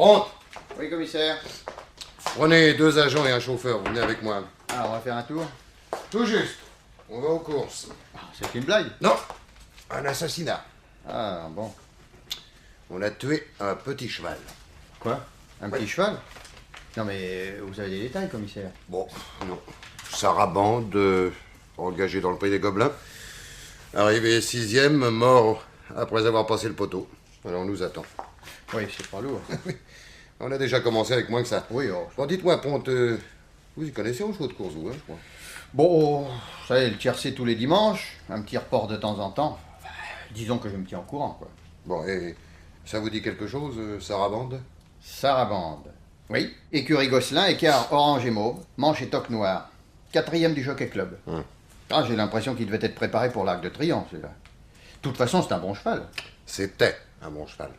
Pronte. Oui, commissaire. Prenez 2 agents et un chauffeur, vous venez avec moi. Alors, on va faire un tour. Tout juste. On va aux courses. C'est une blague? Non, un assassinat. Ah, bon. On a tué un petit cheval. Quoi? Un petit cheval? Non, mais vous avez des détails, commissaire. Bon, non. Sarabande, engagé dans le prix des Gobelins. Arrivé 6e, mort après avoir passé le poteau. Alors on nous attend. Oui, c'est pas lourd. On a déjà commencé avec moins que ça. Oui, oh. Bon, dites-moi, Ponte, vous y connaissez en chevaux de course, vous, hein, je crois. Bon, ça y est, le tiercé tous les dimanches, un petit report de temps en temps. Enfin, disons que je me tiens au courant, quoi. Bon, et ça vous dit quelque chose, Sarabande? Sarabande. Oui. Écurie Gosselin, écart orange et mauve, manche et toque noire. 4e du Jockey Club. Ah, j'ai l'impression qu'il devait être préparé pour l'Arc de Triomphe, celui-là. De toute façon, c'est un bon cheval. C'était un bon cheval.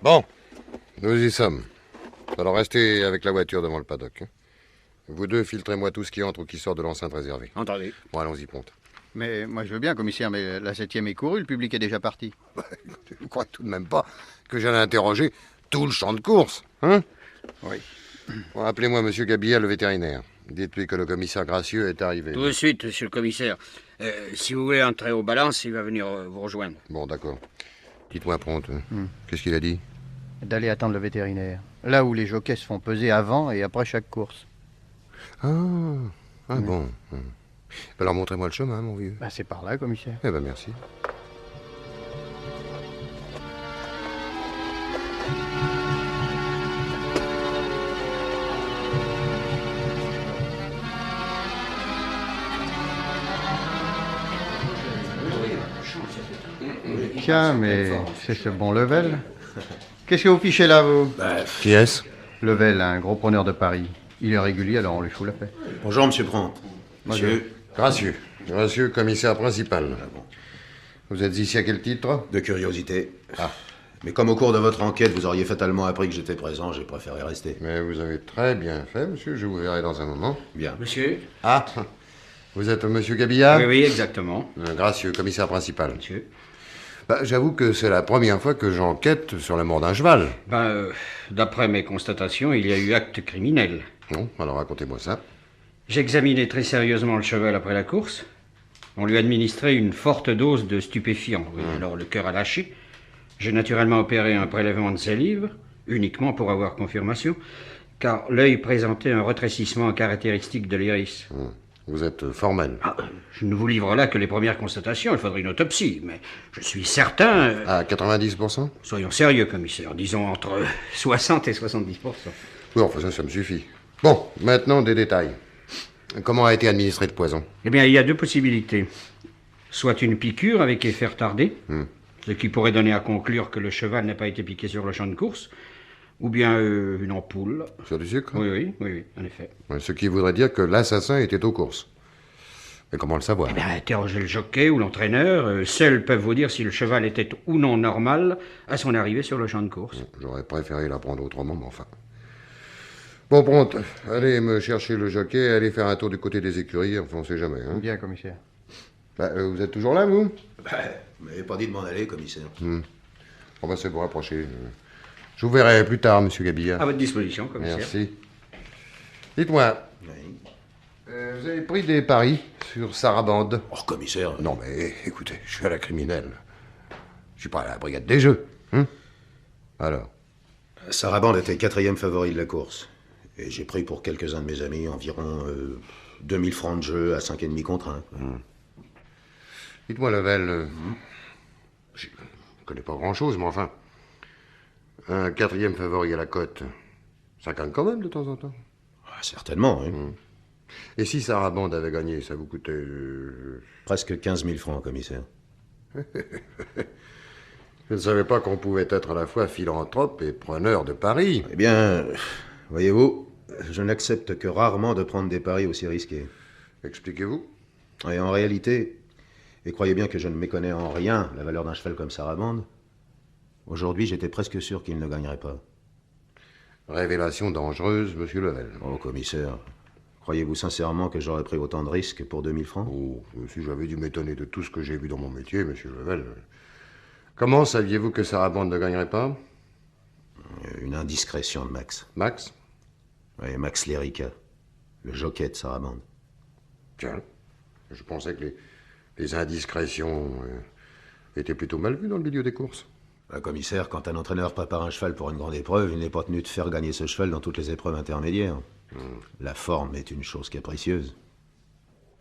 Bon, nous y sommes. Alors restez avec la voiture devant le paddock. Hein. Vous deux, filtrez-moi tout ce qui entre ou qui sort de l'enceinte réservée. Entendu. Bon, allons-y, Ponte. Mais moi, je veux bien, commissaire, mais la 7e est courue, le public est déjà parti. Je ne crois tout de même pas que j'allais interroger tout le champ de course. Hein? Oui. Bon, appelez-moi M. Gabilla, le vétérinaire. Dites-lui que le commissaire Gracieux est arrivé. Tout de suite, monsieur le commissaire. Si vous voulez entrer aux balances, il va venir vous rejoindre. Bon, d'accord. Dites-moi, Ponte, qu'est-ce qu'il a dit? D'aller attendre le vétérinaire. Là où les jockeys se font peser avant et après chaque course. Bon. Alors montrez-moi le chemin, mon vieux. Bah, c'est par là, commissaire. Eh ben merci. Tiens, mais c'est ce bon Level. Qu'est-ce que vous fichez là, vous? Qui est-ce? Level, un gros preneur de Paris. Il est régulier, alors on lui fout la paix. Bonjour, monsieur Prante. Monsieur Gracieux. Gracieux, commissaire principal. Vous êtes ici à quel titre? de curiosité. Mais comme au cours de votre enquête, vous auriez fatalement appris que j'étais présent, j'ai préféré rester. Mais vous avez très bien fait, monsieur. Je vous verrai dans un moment. Bien. Monsieur? Ah, vous êtes monsieur Gabilla? Oui, exactement. Gracieux, commissaire principal. Monsieur? J'avoue que c'est la première fois que j'enquête sur la mort d'un cheval. D'après mes constatations, il y a eu acte criminel. Bon, alors racontez-moi ça. J'ai examiné très sérieusement le cheval après la course. On lui a administré une forte dose de stupéfiants. Oui, alors le cœur a lâché. J'ai naturellement opéré un prélèvement de salive, uniquement pour avoir confirmation, car l'œil présentait un rétrécissement caractéristique de l'iris. Vous êtes formel. Je ne vous livre là que les premières constatations, il faudrait une autopsie, mais je suis certain... À 90%? Soyons sérieux, commissaire, disons entre 60 et 70%. Oui, enfin ça me suffit. Bon, maintenant des détails. Comment a été administré le poison? Eh bien, il y a 2 possibilités. Soit une piqûre avec effet retardé, ce qui pourrait donner à conclure que le cheval n'a pas été piqué sur le champ de course, ou bien une ampoule. Sur du sucre? Oui, en effet. Ce qui voudrait dire que l'assassin était aux courses. Mais comment le savoir? Eh bien, interrogez le jockey ou l'entraîneur. Seuls peuvent vous dire si le cheval était ou non normal à son arrivée sur le champ de course. J'aurais préféré l'apprendre autrement, mais enfin... Bon, Ponte, allez me chercher le jockey, allez faire un tour du côté des écuries, enfin on sait jamais. Hein. Bien, commissaire. Vous êtes toujours là, vous? Vous m'avez pas dit de m'en aller, commissaire. Bon, c'est pour approcher. Je vous verrai plus tard, monsieur Gabilla. À votre disposition, commissaire. Merci. Dites-moi, Oui. vous avez pris des paris sur Sarabande? Oh, commissaire. Non, mais écoutez, je suis à la criminelle. Je suis pas à la brigade des jeux. Alors? Sarabande était 4e favori de la course. Et j'ai pris pour quelques-uns de mes amis environ 2000 francs de jeu à 5,5 contre 1. Dites-moi, Level, je ne connais pas grand-chose, mais enfin, un 4e favori à la cote, ça gagne quand même de temps en temps. Certainement, oui. Et si Sarabande avait gagné, ça vous coûtait... Presque 15 000 francs, commissaire. Je ne savais pas qu'on pouvait être à la fois philanthrope et preneur de paris. Eh bien, voyez-vous, je n'accepte que rarement de prendre des paris aussi risqués. Expliquez-vous. Et en réalité, et croyez bien que je ne méconnais en rien la valeur d'un cheval comme Sarabande, Aujourd'hui, j'étais presque sûr qu'il ne gagnerait pas. Révélation dangereuse, monsieur Level. Oh, commissaire, croyez-vous sincèrement que j'aurais pris autant de risques pour 2000 francs? Oh, si j'avais dû m'étonner de tout ce que j'ai vu dans mon métier, monsieur Level. Comment saviez-vous que Sarabande ne gagnerait pas? Une indiscrétion de Max. Max? Oui, Max Lérica, le jockey de Sarabande. Tiens, je pensais que les indiscrétions étaient plutôt mal vues dans le milieu des courses. Commissaire, quand un entraîneur prépare un cheval pour une grande épreuve, il n'est pas tenu de faire gagner ce cheval dans toutes les épreuves intermédiaires. La forme est une chose capricieuse.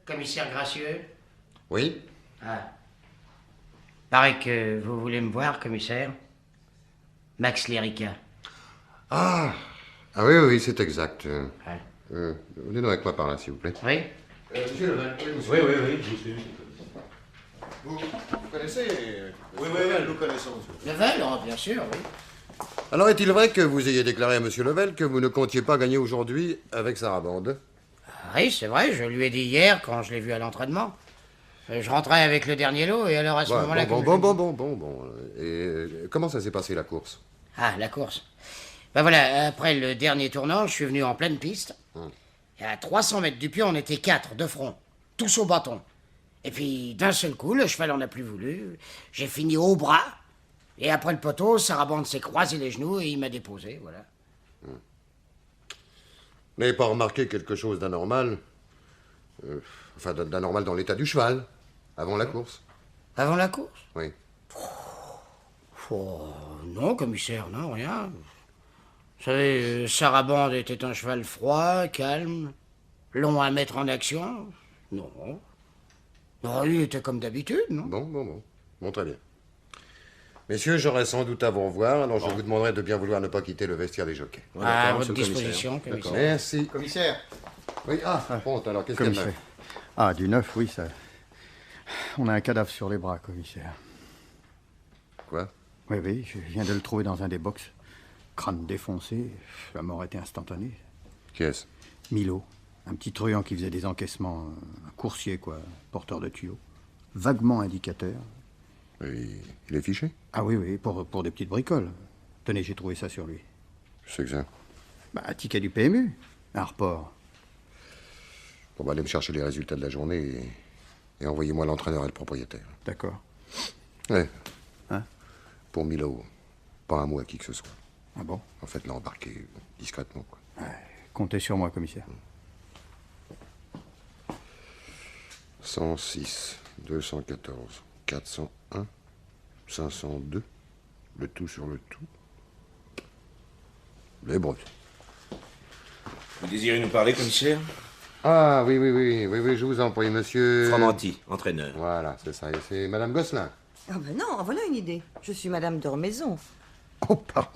Commissaire Gracieux? Oui? Ah. Paraît que vous voulez me voir, commissaire. Max Lérica. Ah oui, oui, c'est exact. Ouais. Venez donc avec moi par là, s'il vous plaît. Oui? Monsieur Level, Oui, je vous suis. Vous connaissez Oui, nous connaissons. Level, oh, bien sûr, oui. Alors, est-il vrai que vous ayez déclaré à monsieur Level que vous ne comptiez pas gagner aujourd'hui avec Sarabande? Oui, c'est vrai, je lui ai dit hier quand je l'ai vu à l'entraînement. Je rentrais avec le dernier lot et alors à ce moment-là... Bon. Et comment ça s'est passé, la course? Ah, la course. Ben voilà, après le dernier tournant, je suis venu en pleine piste. Et à 300 mètres du pied, on était 4 de front, tous au bâton. Et puis, d'un seul coup, le cheval en a plus voulu. J'ai fini au bras. Et après le poteau, Sarabande s'est croisé les genoux et il m'a déposé, voilà. Vous n'avez pas remarqué quelque chose d'anormal? Enfin, d'anormal dans l'état du cheval, avant la course? Avant la course? Oui. Oh, non, commissaire, non, rien. Vous savez, Sarabande était un cheval froid, calme, long à mettre en action. Non. Non, il était comme d'habitude, non? Bon, très bien. Messieurs, j'aurai sans doute à vous revoir, alors je vous demanderai de bien vouloir ne pas quitter le vestiaire des jockeys. À votre disposition, commissaire. Merci. Commissaire. Oui, bon, alors qu'est-ce qu'il y a de neuf? Ah, du neuf, oui, ça. On a un cadavre sur les bras, commissaire. Quoi? Oui, je viens de le trouver dans un des box. Crâne défoncé, la mort était instantanée. Qui est-ce? Milo, un petit truand qui faisait des encaissements, un coursier, quoi, porteur de tuyaux. Vaguement indicateur. Il est fiché? Ah oui, pour des petites bricoles. Tenez, j'ai trouvé ça sur lui. C'est que ça. Un ticket du PMU, un report. On va aller me chercher les résultats de la journée et envoyez-moi l'entraîneur et le propriétaire. D'accord. Ouais. Hein? Pour 1000 euros. Pas un mot à qui que ce soit. Ah bon? En fait, là, embarqué discrètement, quoi. Comptez sur moi, commissaire. 106, 214, 401, 502, le tout sur le tout. Les brebis. Vous désirez nous parler, commissaire? Ah, oui, je vous en prie, monsieur... Fromanti, entraîneur. Voilà, c'est ça, et c'est madame Gosselin. Ah ben non, voilà une idée. Je suis madame de Remaison. Oh, pardon.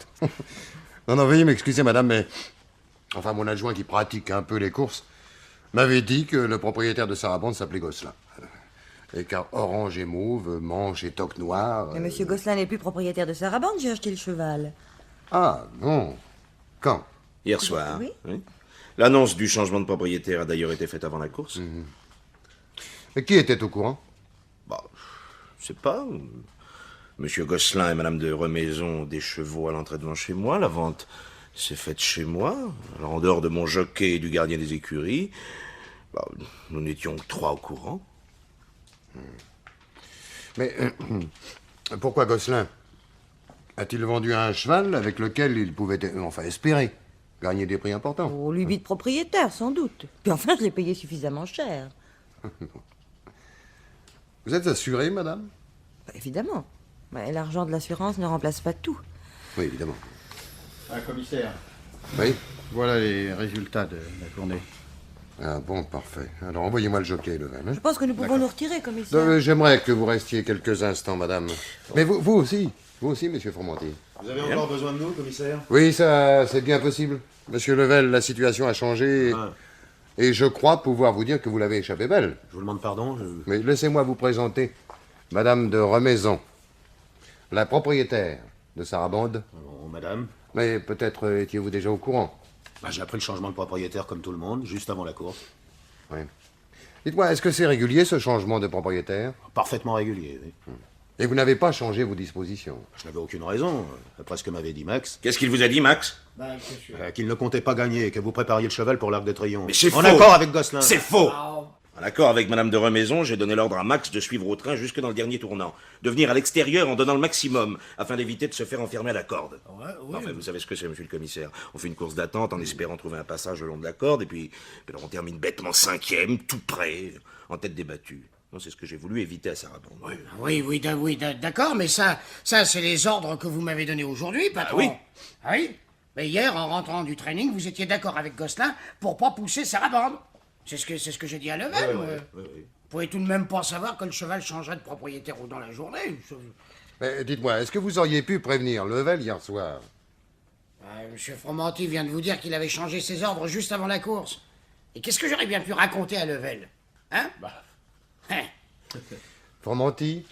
Non, veuillez m'excuser, madame, mais... Enfin, mon adjoint qui pratique un peu les courses m'avait dit que le propriétaire de Sarabande s'appelait Gosselin. Et car orange et mauve, manche et toque noire... Mais monsieur Gosselin n'est plus propriétaire de Sarabande, j'ai acheté le cheval. Ah, non. Quand? Hier soir. Oui. L'annonce du changement de propriétaire a d'ailleurs été faite avant la course. Mais qui était au courant? Je sais pas. Monsieur Gosselin et madame de Remaison ont des chevaux à l'entraînement chez moi. La vente s'est faite chez moi. Alors, en dehors de mon jockey et du gardien des écuries, nous n'étions que 3 au courant. Mais pourquoi Gosselin a-t-il vendu un cheval avec lequel il pouvait espérer gagner des prix importants? Au lubi de propriétaire, sans doute. Puis enfin, je l'ai payé suffisamment cher. Vous êtes assurée, madame? Évidemment. Mais l'argent de l'assurance ne remplace pas tout. Oui, évidemment. Commissaire, Oui? voilà les résultats de la journée. Ah bon, parfait. Alors envoyez-moi le jockey, Level. Je pense que nous pouvons nous retirer, commissaire. J'aimerais que vous restiez quelques instants, madame. Mais vous aussi. Vous aussi, monsieur Formantier. Vous avez encore besoin de nous, commissaire? Oui, ça, c'est bien possible. Monsieur Level, la situation a changé. Et je crois pouvoir vous dire que vous l'avez échappé belle. Je vous demande pardon. Mais laissez-moi vous présenter madame de Remaison, la propriétaire de Sarabande. Bon, madame. Mais peut-être étiez-vous déjà au courant. J'ai appris le changement de propriétaire comme tout le monde, juste avant la course. Oui. Dites-moi, est-ce que c'est régulier ce changement de propriétaire? Parfaitement régulier, oui. Et vous n'avez pas changé vos dispositions. Je n'avais aucune raison, après ce que m'avait dit Max. Qu'est-ce qu'il vous a dit, Max? Qu'il ne comptait pas gagner et que vous prépariez le cheval pour l'Arc de Triomphe. Mais c'est En faux. accord avec Gosselin. C'est faux. En accord avec Madame de Remaison, j'ai donné l'ordre à Max de suivre au train jusque dans le dernier tournant, de venir à l'extérieur en donnant le maximum, afin d'éviter de se faire enfermer à la corde. Enfin, vous savez ce que c'est, monsieur le commissaire. On fait une course d'attente en espérant trouver un passage le long de la corde, et puis alors on termine bêtement 5e, tout près, en tête des battues. Non, c'est ce que j'ai voulu éviter à Sarabande. Oui, d'accord, mais ça c'est les ordres que vous m'avez donnés aujourd'hui, patron. oui. Ah oui. Mais hier, en rentrant du training, vous étiez d'accord avec Gosselin pour pas pousser Sarabande. C'est ce que j'ai dit à Level. Vous pouvez tout de même pas savoir que le cheval changerait de propriétaire dans la journée. Mais dites-moi, est-ce que vous auriez pu prévenir Level hier soir? Monsieur Fromanti vient de vous dire qu'il avait changé ses ordres juste avant la course. Et qu'est-ce que j'aurais bien pu raconter à Level? Hein? Fromanti?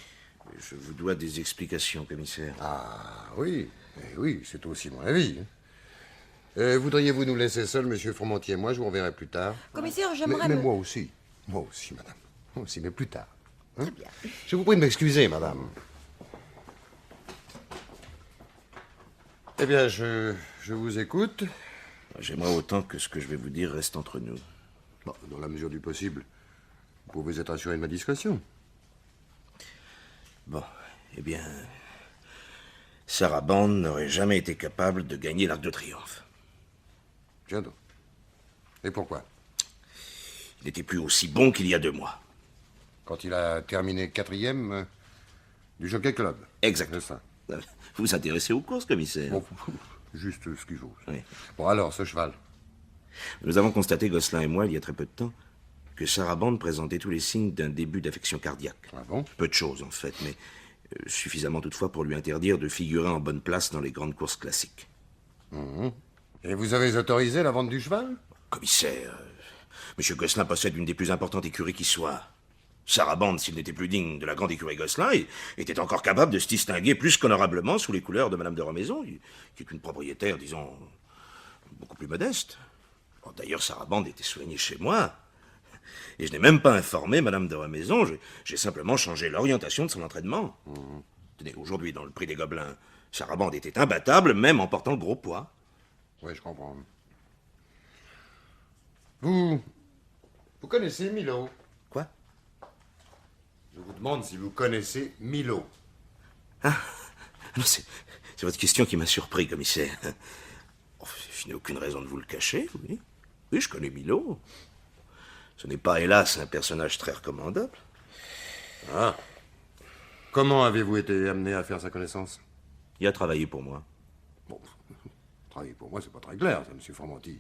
Je vous dois des explications, commissaire. Ah oui, oui, c'est aussi mon avis. Voudriez-vous nous laisser seuls, monsieur Fromanti et moi? Je vous reverrai plus tard. Commissaire, j'aimerais Mais me... moi aussi, madame. Moi aussi, mais plus tard. Hein? Je vous prie de m'excuser, madame. Eh bien, je vous écoute. J'aimerais autant que ce que je vais vous dire reste entre nous. Bon, dans la mesure du possible, vous pouvez être assuré de ma discrétion. Bon, eh bien... Sarabande n'aurait jamais été capable de gagner l'Arc de Triomphe. Tiens donc. Et pourquoi? Il n'était plus aussi bon qu'il y a 2 mois. Quand il a terminé 4e du Jockey Club. Exact. C'est ça. Vous vous intéressez aux courses, commissaire? Bon, juste ce qu'il faut. Oui. Bon, alors, ce cheval. Nous avons constaté, Gosselin et moi, il y a très peu de temps, que Sarabande présentait tous les signes d'un début d'affection cardiaque. Ah bon? Peu de choses, en fait, mais suffisamment toutefois pour lui interdire de figurer en bonne place dans les grandes courses classiques. Et vous avez autorisé la vente du cheval? Commissaire, Monsieur Gosselin possède une des plus importantes écuries qui soit. Sarabande, s'il n'était plus digne de la grande écurie Gosselin, était encore capable de se distinguer plus qu'honorablement sous les couleurs de Madame de Remaison, qui est une propriétaire, disons, beaucoup plus modeste. Bon, d'ailleurs, Sarabande était soignée chez moi. Et je n'ai même pas informé Madame de Remaison, j'ai simplement changé l'orientation de son entraînement. Tenez, aujourd'hui, dans le prix des Gobelins, Sarabande était imbattable, même en portant le gros poids. Oui, je comprends. Vous connaissez Milo? Quoi? Je vous demande si vous connaissez Milo. Non, c'est votre question qui m'a surpris, commissaire. Oh, je n'ai aucune raison de vous le cacher, oui. Oui, je connais Milo. Ce n'est pas, hélas, un personnage très recommandable. Ah. Comment avez-vous été amené à faire sa connaissance? Il a travaillé pour moi. Bon, travailler pour moi, c'est pas très clair, ça, monsieur Fromanti.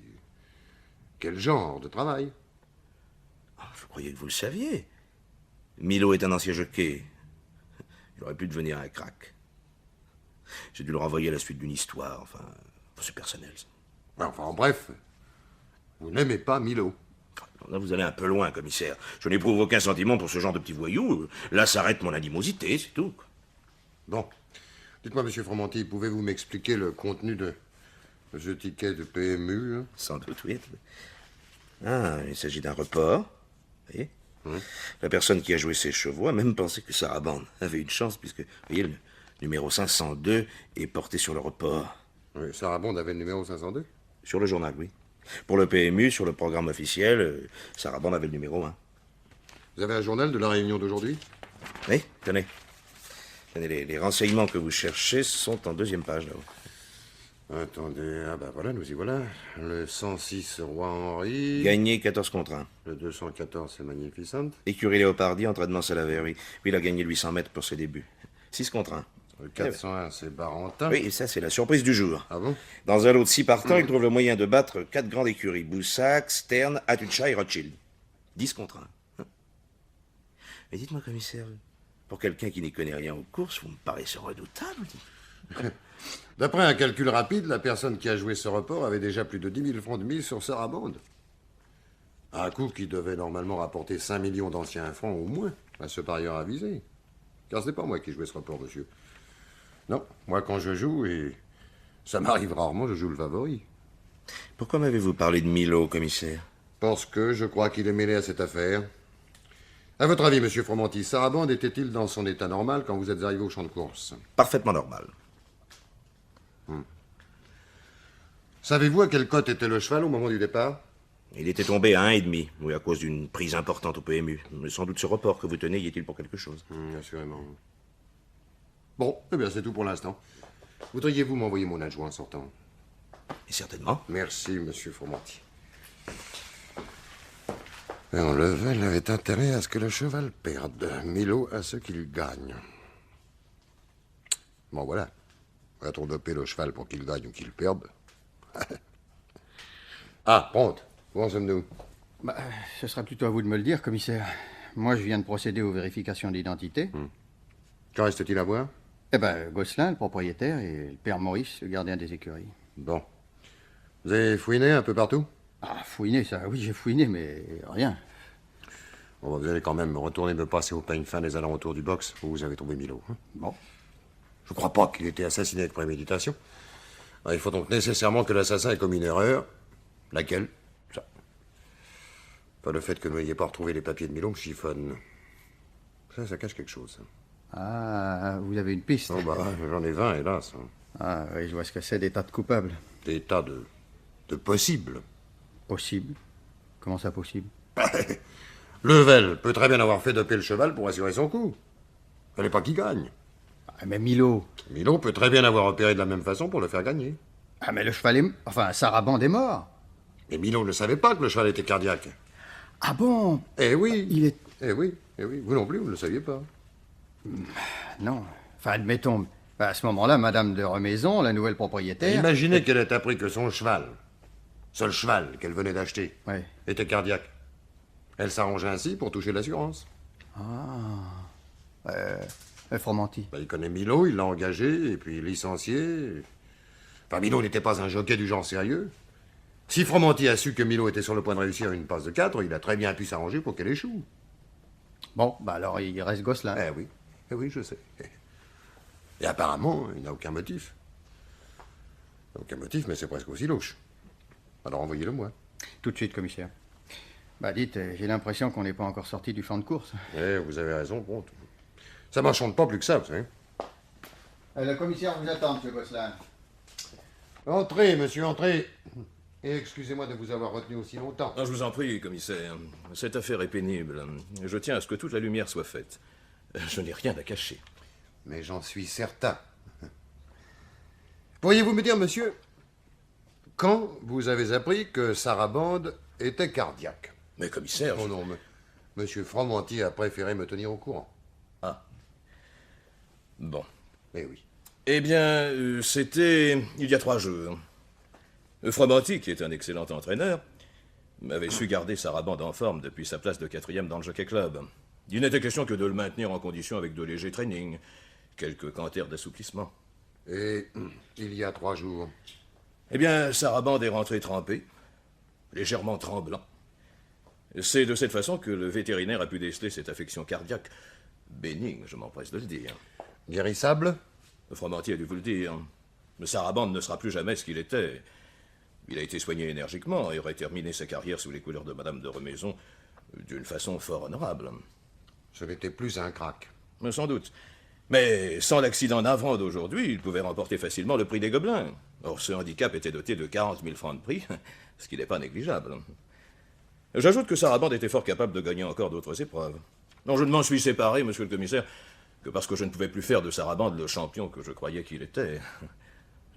Quel genre de travail? Ah, je croyais que vous le saviez. Milo est un ancien jockey. Il aurait pu devenir un crack. J'ai dû le renvoyer à la suite d'une histoire, enfin, c'est personnel, ça. Enfin, en bref, vous n'aimez pas Milo. Là, vous allez un peu loin, commissaire. Je n'éprouve aucun sentiment pour ce genre de petits voyous. Là s'arrête mon animosité, c'est tout. Bon. Dites-moi, monsieur Fromanti, pouvez-vous m'expliquer le contenu de ce ticket de PMU? Hein? Sans doute, oui. Ah, il s'agit d'un report. Vous voyez? La personne qui a joué ses chevaux a même pensé que Sarabande avait une chance, puisque, vous voyez, le numéro 502 est porté sur le report. Oui, Sarabande avait le numéro 502? Sur le journal, oui. Pour le PMU, sur le programme officiel, Sarabande avait le numéro 1. Vous avez un journal de la réunion d'aujourd'hui? Oui, tenez. Tenez, les renseignements que vous cherchez sont en 2e page, là-haut. Attendez, ah ben voilà, nous y voilà. Le 106 Roi Henri. Gagné 14 contre 1. Le 214, c'est Magnificent. Écurie Léopardi, entraînement Salaver, oui. Puis il a gagné 800 mètres pour ses débuts. 6 contre 1. Le 401, c'est Barentin. Oui, et ça, c'est la surprise du jour. Ah bon? Dans un lot de 6 partants, il trouve le moyen de battre 4 grandes écuries. Boussac, Stern, Atucha et Rothschild. 10 contre 1. Mais dites-moi, commissaire, pour quelqu'un qui n'y connaît rien aux courses, vous me paraissez redoutable. D'après un calcul rapide, la personne qui a joué ce report avait déjà plus de 10 000 francs de mise sur Sarabande. Un coup qui devait normalement rapporter 5 millions d'anciens francs au moins à ce parieur avisé. Car ce n'est pas moi qui jouais ce report, monsieur. Non, moi quand je joue, et ça m'arrive rarement, je joue le favori. Pourquoi m'avez-vous parlé de Milo, commissaire? Parce que je crois qu'il est mêlé à cette affaire. À votre avis, monsieur Fromenty, Sarabande était-il dans son état normal quand vous êtes arrivé au champ de course? Parfaitement normal. Savez-vous à quelle cote était le cheval au moment du départ? Il était tombé à 1,5, oui, à cause d'une prise importante au PMU. Mais sans doute ce report que vous tenez y est-il pour quelque chose. Assurément. Bon, eh bien, c'est tout pour l'instant. Voudriez-vous m'envoyer mon adjoint en sortant? Et certainement. Merci, monsieur Fromenty. Level avait intérêt à ce que le cheval perde. Milo à ce qu'il gagne. Bon, voilà. Va-t-on doper le cheval pour qu'il gagne ou qu'il perde? Ah, Pronte, où en sommes-nous? Bah, ce sera plutôt à vous de me le dire, commissaire. Moi, je viens de procéder aux vérifications d'identité. Qu'en reste-t-il à voir? Eh ben, Gosselin, le propriétaire, et le père Maurice, le gardien des écuries. Bon. Vous avez fouiné un peu partout? Ah, fouiner, ça, oui, j'ai fouiné, mais rien. Bon, vous allez quand même retourner me passer au peigne fin des alentours du box où vous avez trouvé Milo. Hein? Bon. Je crois pas qu'il ait été assassiné avec préméditation. Alors, il faut donc nécessairement que l'assassin ait commis une erreur. Laquelle? Ça. Pas le fait que vous n'ayez pas retrouvé les papiers de Milo me chiffonne. Ça cache quelque chose. Ah, vous avez une piste. Oh bah, j'en ai 20, hélas. Ah, oui, je vois ce que c'est, des tas de coupables. Des tas de possibles. Possible. Comment ça, possible? Level peut très bien avoir fait doper le cheval pour assurer son coup. Fallait pas qu'il gagne. Ah, mais Milo. Milo peut très bien avoir opéré de la même façon pour le faire gagner. Ah, mais le cheval est... Enfin, Sarabande est mort. Mais Milo ne savait pas que le cheval était cardiaque. Ah bon? Eh oui. Il est... Eh oui. Vous non plus, vous ne le saviez pas. Non. Enfin, admettons. À ce moment-là, Madame de Remaison, la nouvelle propriétaire... Imaginez qu'elle ait appris que son cheval, seul cheval qu'elle venait d'acheter, Ouais. était cardiaque. Elle s'arrangeait ainsi pour toucher l'assurance. Fromenty. Il connaît Milo, il l'a engagé, et puis licencié. Enfin, Milo n'était pas un jockey du genre sérieux. Si Fromenty a su que Milo était sur le point de réussir une passe de 4, il a très bien pu s'arranger pour qu'elle échoue. Bon, bah alors il reste Gosselin. Eh oui, je sais. Et apparemment, il n'a aucun motif. Aucun motif, mais c'est presque aussi louche. Alors envoyez-le moi. Tout de suite, commissaire. Bah dites, j'ai l'impression qu'on n'est pas encore sorti du champ de course. Eh, vous avez raison, bon. Ça m'enchante pas plus que ça, vous savez. Le commissaire vous attend, monsieur Gosselin. Entrez, monsieur, entrez. Et excusez-moi de vous avoir retenu aussi longtemps. Je vous en prie, commissaire. Cette affaire est pénible. Je tiens à ce que toute la lumière soit faite. Je n'ai rien à cacher. Mais j'en suis certain. Pourriez-vous me dire, monsieur, quand vous avez appris que Sarabande était cardiaque? Mais commissaire... Non, monsieur Fromenty a préféré me tenir au courant. Bon. Eh oui. Eh bien, c'était il y a 3 jours. Fromenty, qui est un excellent entraîneur, m'avait su garder Sarabande en forme depuis sa place de 4e dans le Jockey Club. Il n'était question que de le maintenir en condition avec de légers trainings, quelques canters d'assouplissement. Et il y a 3 jours. Eh bien, Sarabande est rentré trempé, légèrement tremblant. C'est de cette façon que le vétérinaire a pu déceler cette affection cardiaque, bénigne, je m'empresse de le dire. Guérissable? Fromenty a dû vous le dire. Sarabande ne sera plus jamais ce qu'il était. Il a été soigné énergiquement et aurait terminé sa carrière sous les couleurs de Madame de Remaison d'une façon fort honorable. Ce n'était plus un crack. Sans doute. Mais sans l'accident navrant d'aujourd'hui, il pouvait remporter facilement le prix des Gobelins. Or, ce handicap était doté de 40 000 francs de prix, ce qui n'est pas négligeable. J'ajoute que Sarabande était fort capable de gagner encore d'autres épreuves. Non, je ne m'en suis séparé, monsieur le commissaire, que parce que je ne pouvais plus faire de Sarabande le champion que je croyais qu'il était.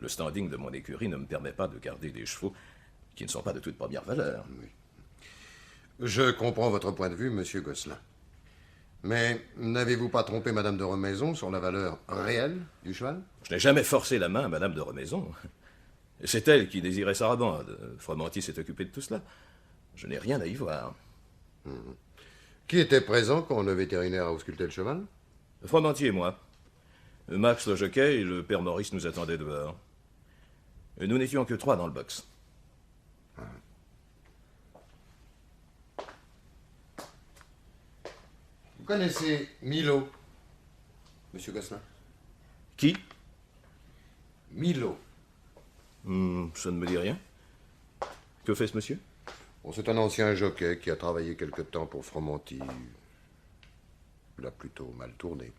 Le standing de mon écurie ne me permet pas de garder des chevaux qui ne sont pas de toute première valeur. Oui. Je comprends votre point de vue, monsieur Gosselin. Mais n'avez-vous pas trompé Madame de Remaison sur la valeur réelle du cheval? Je n'ai jamais forcé la main à Madame de Remaison. C'est elle qui désirait Sarabande. Fromenty s'est occupé de tout cela. Je n'ai rien à y voir. Qui était présent quand le vétérinaire a ausculté le cheval? Fromenty et moi. Max le jockey et le père Maurice nous attendaient dehors. Nous n'étions que 3 dans le box. Vous connaissez Milo, monsieur Gosselin? Qui? Milo. Ça ne me dit rien. Que fait ce monsieur? Bon, c'est un ancien jockey qui a travaillé quelque temps pour Fromenty. Il a plutôt mal tourné.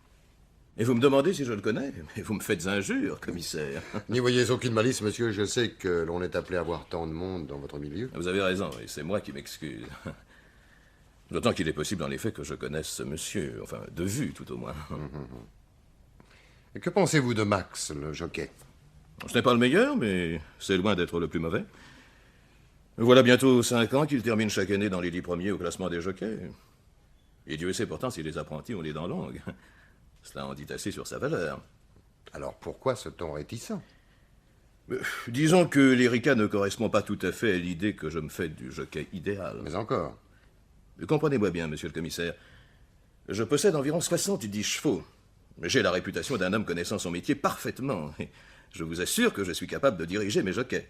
Et vous me demandez si je le connais? Mais vous me faites injure, commissaire. N'y voyez aucune malice, monsieur. Je sais que l'on est appelé à voir tant de monde dans votre milieu. Vous avez raison, et c'est moi qui m'excuse. D'autant qu'il est possible, en effet, que je connaisse ce monsieur. Enfin, de vue, tout au moins. Et que pensez-vous de Max, le jockey? Ce n'est pas le meilleur, mais c'est loin d'être le plus mauvais. Voilà bientôt 5 ans qu'il termine chaque année dans les 10 premiers au classement des jockeys. Et Dieu sait pourtant si les apprentis ont les dents longues. Cela en dit assez sur sa valeur. Alors pourquoi ce ton réticent? Disons que l'Erika ne correspond pas tout à fait à l'idée que je me fais du jockey idéal. Mais encore. Comprenez-moi bien, monsieur le commissaire. Je possède environ 70 chevaux. J'ai la réputation d'un homme connaissant son métier parfaitement. Et je vous assure que je suis capable de diriger mes jockeys.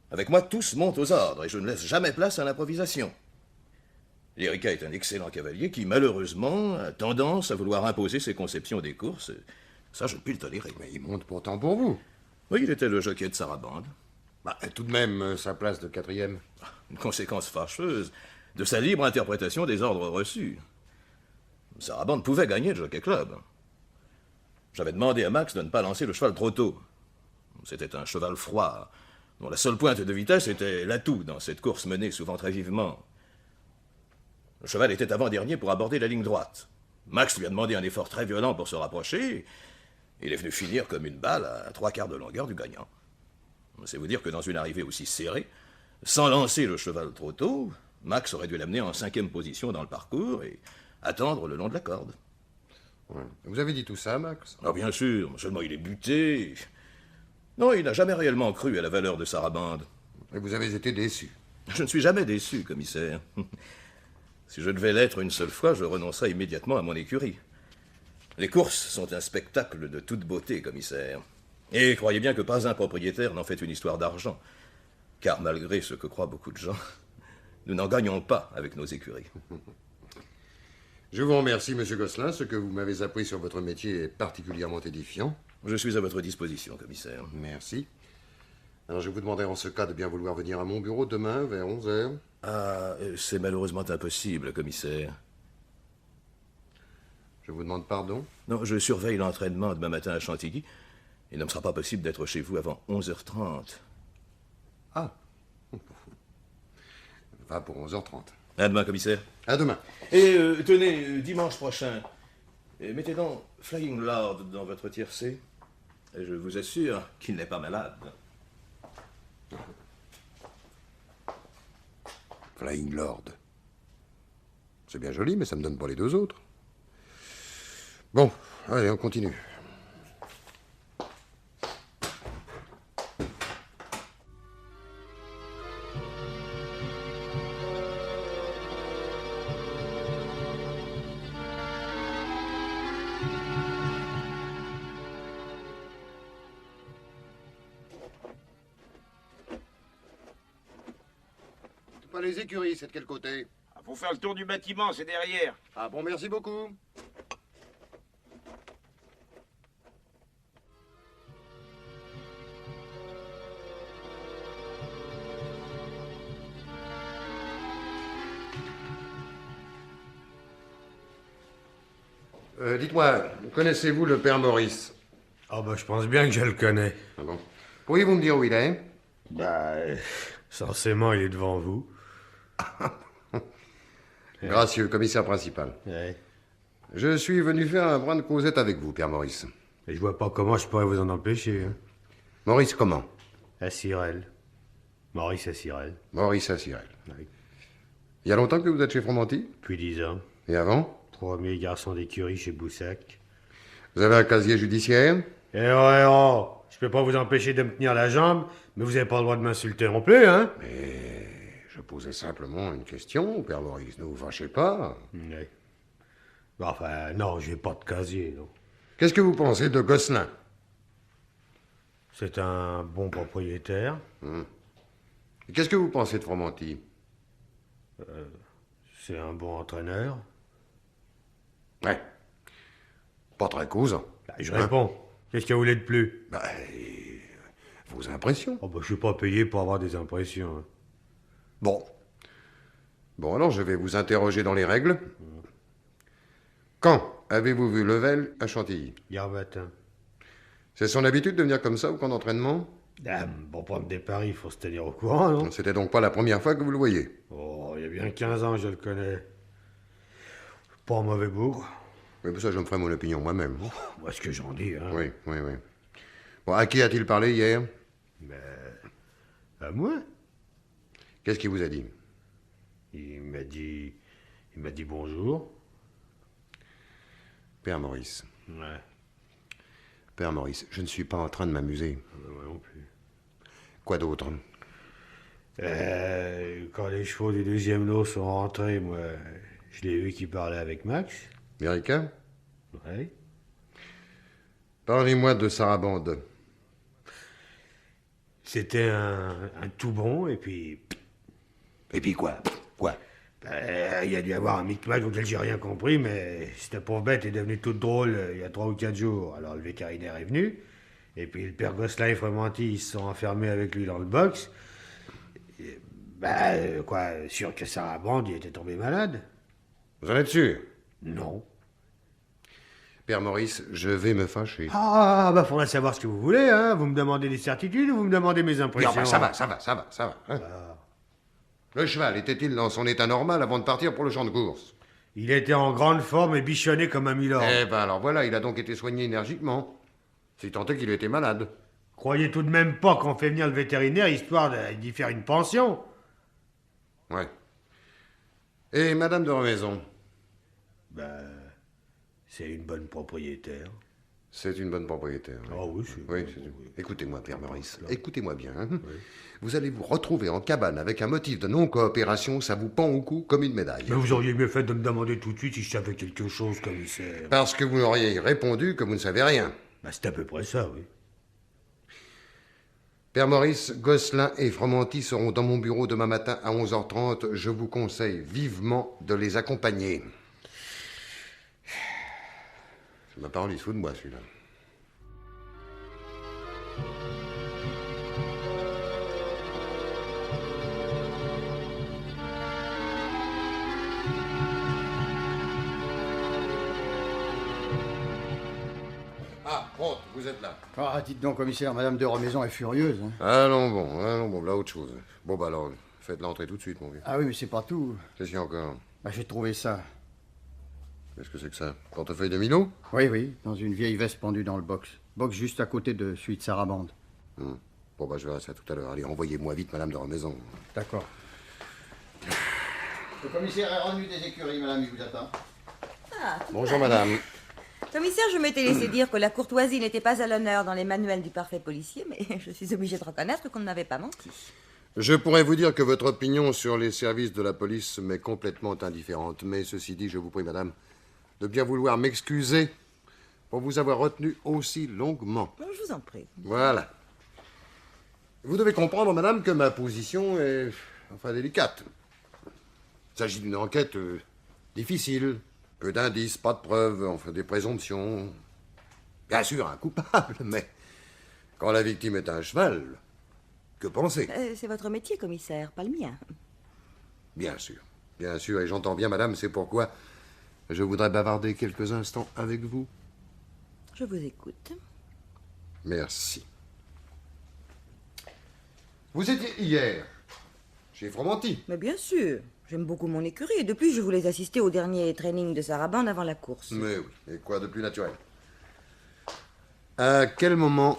Avec moi, tous montent aux ordres et je ne laisse jamais place à l'improvisation. L'Erika est un excellent cavalier qui, malheureusement, a tendance à vouloir imposer ses conceptions des courses. Ça, je ne puis le tolérer. Mais il monte pourtant pour vous. Oui, il était le jockey de Sarabande. Bah, tout de même, sa place de 4e. Une conséquence fâcheuse de sa libre interprétation des ordres reçus. Sarabande pouvait gagner le Jockey Club. J'avais demandé à Max de ne pas lancer le cheval trop tôt. C'était un cheval froid, dont la seule pointe de vitesse était l'atout dans cette course menée souvent très vivement. Le cheval était avant-dernier pour aborder la ligne droite. Max lui a demandé un effort très violent pour se rapprocher. Il est venu finir comme une balle à 3/4 de longueur du gagnant. C'est vous dire que dans une arrivée aussi serrée, sans lancer le cheval trop tôt, Max aurait dû l'amener en 5e position dans le parcours et attendre le long de la corde. Ouais. Vous avez dit tout ça, Max? Ah, bien sûr, seulement il est buté. Non, il n'a jamais réellement cru à la valeur de Sarabande. Et vous avez été déçu. Je ne suis jamais déçu, commissaire. Si je devais l'être une seule fois, je renoncerais immédiatement à mon écurie. Les courses sont un spectacle de toute beauté, commissaire. Et croyez bien que pas un propriétaire n'en fait une histoire d'argent. Car malgré ce que croient beaucoup de gens, nous n'en gagnons pas avec nos écuries. Je vous remercie, monsieur Gosselin. Ce que vous m'avez appris sur votre métier est particulièrement édifiant. Je suis à votre disposition, commissaire. Merci. Alors, je vous demanderai en ce cas de bien vouloir venir à mon bureau demain vers 11h. Ah, c'est malheureusement impossible, commissaire. Je vous demande pardon? Non, je surveille l'entraînement demain matin à Chantilly. Il ne me sera pas possible d'être chez vous avant 11h30. Ah. Va pour 11h30. À demain, commissaire. À demain. Et tenez, dimanche prochain, mettez donc Flying Lord dans votre tiercé. Et je vous assure qu'il n'est pas malade. Flying Lord. C'est bien joli, mais ça me donne pas les deux autres. Bon, allez, on continue. Pas les écuries, c'est de quel côté? Faut faire le tour du bâtiment, c'est derrière. Ah bon, merci beaucoup. Dites-moi, connaissez-vous le père Maurice? Ah bah je pense bien que je le connais. Ah bon? Pourriez-vous me dire où il est? Bah, censément il est devant vous. Gracieux, commissaire principal. Ouais. Je suis venu faire un brin de causette avec vous, père Maurice. Et je vois pas comment je pourrais vous en empêcher. Hein. Maurice comment? À Sirel. Maurice à Sirel. Maurice à Sirel. Oui. Il y a longtemps que vous êtes chez Fromenty? Depuis 10 ans. Et avant? Premier garçon d'écurie chez Boussac. Vous avez un casier judiciaire? Eh ouais, oh, je peux pas vous empêcher de me tenir la jambe, mais vous avez pas le droit de m'insulter non plus, hein? Mais je posais simplement une question, père Maurice. Ne vous fâchez pas. Oui. Enfin, non, j'ai pas de casier, non. Qu'est-ce que vous pensez de Gosselin? C'est un bon propriétaire. Et qu'est-ce que vous pensez de Fromenty? C'est un bon entraîneur. Ouais. Pas très causant. Bah, je réponds. Qu'est-ce que vous voulez de plus? Bah, vos impressions. Oh, bah, je suis pas payé pour avoir des impressions. Hein. Bon. Bon, alors je vais vous interroger dans les règles. Quand avez-vous vu Level à Chantilly? Hier matin. C'est son habitude de venir comme ça au camp d'entraînement? Ah, pour prendre des paris, il faut se tenir au courant, non? C'était donc pas la première fois que vous le voyez? Oh, il y a bien 15 ans, je le connais. Pas un mauvais bougre. Mais pour ça, je me ferai mon opinion moi-même. Moi, ce que j'en dis, hein. Oui. Bon, à qui a-t-il parlé hier? À moi? Qu'est-ce qu'il vous a dit? Il m'a dit bonjour. Père Maurice. Ouais. Père Maurice, je ne suis pas en train de m'amuser. Moi non plus. Quoi d'autre? Quand les chevaux du deuxième lot sont rentrés, moi, je l'ai vu qui parlait avec Max. Mérica? Oui. Parlez-moi de Sarabande. C'était un tout bon, et puis... Et puis quoi? Quoi? Il y a dû y avoir un micmac auquel j'ai rien compris, mais cette pauvre bête est devenue toute drôle il y a 3 ou 4 jours. Alors le vétérinaire est venu, et puis le père Gosselin et Frémenty, ils se sont enfermés avec lui dans le box. Et, sûr que Sarabande, il était tombé malade. Vous en êtes sûr? Non. Père Maurice, je vais me fâcher. Faudrait savoir ce que vous voulez, hein. Vous me demandez des certitudes ou vous me demandez mes impressions? Non, ça va. Hein. Le cheval était-il dans son état normal avant de partir pour le champ de course? Il était en grande forme et bichonné comme un milord. Eh ben alors voilà, il a donc été soigné énergiquement. Si tant est qu'il était malade. Croyez tout de même pas qu'on fait venir le vétérinaire histoire d'y faire une pension? Ouais. Et Madame de Remaison? C'est une bonne propriétaire. C'est une bonne propriétaire. Oui. Ah oui, Oui. Écoutez-moi, Père Maurice, écoutez-moi bien. Hein. Oui. Vous allez vous retrouver en cabane avec un motif de non-coopération, ça vous pend au cou comme une médaille. Mais vous auriez mieux fait de me demander tout de suite si je savais quelque chose, commissaire. Parce que vous auriez répondu que vous ne savez rien. C'est à peu près ça, oui. Père Maurice, Gosselin et Frémenty seront dans mon bureau demain matin à 11h30. Je vous conseille vivement de les accompagner. Ma parole, il se fout de moi, celui-là. Ah, Comte, vous êtes là. Ah, dites donc, commissaire, Madame de Remaison est furieuse. Hein. Allons bon, là, autre chose. Bon, bah alors, faites l'entrée tout de suite, mon vieux. Ah oui, mais c'est pas tout. Qu'est-ce qu'il y a encore? J'ai trouvé ça. Qu'est-ce que c'est que ça? Portefeuille de Milo? Oui, dans une vieille veste pendue dans le box. Box juste à côté de celui de Sarabande. Bon, bah, je verrai ça tout à l'heure. Allez, envoyez-moi vite Madame de Remaison. D'accord. Le commissaire est revenu des écuries, madame, il vous attend. Bonjour, madame. Commissaire, je m'étais laissé dire que la courtoisie n'était pas à l'honneur dans les manuels du parfait policier, mais je suis obligée de reconnaître qu'on ne m'avait pas menti. Je pourrais vous dire que votre opinion sur les services de la police m'est complètement indifférente. Mais ceci dit, je vous prie, madame, de bien vouloir m'excuser pour vous avoir retenu aussi longuement. Je vous en prie. Voilà. Vous devez comprendre, madame, que ma position est, délicate. Il s'agit d'une enquête difficile. Peu d'indices, pas de preuves, des présomptions. Bien sûr, un coupable, mais quand la victime est un cheval, que penser? C'est votre métier, commissaire, pas le mien. Bien sûr, et j'entends bien, madame, c'est pourquoi je voudrais bavarder quelques instants avec vous. Je vous écoute. Merci. Vous étiez hier chez Frémenty? Mais bien sûr. J'aime beaucoup mon écurie et depuis, je voulais assister au dernier training de Sarabande avant la course. Mais oui, et quoi de plus naturel? À quel moment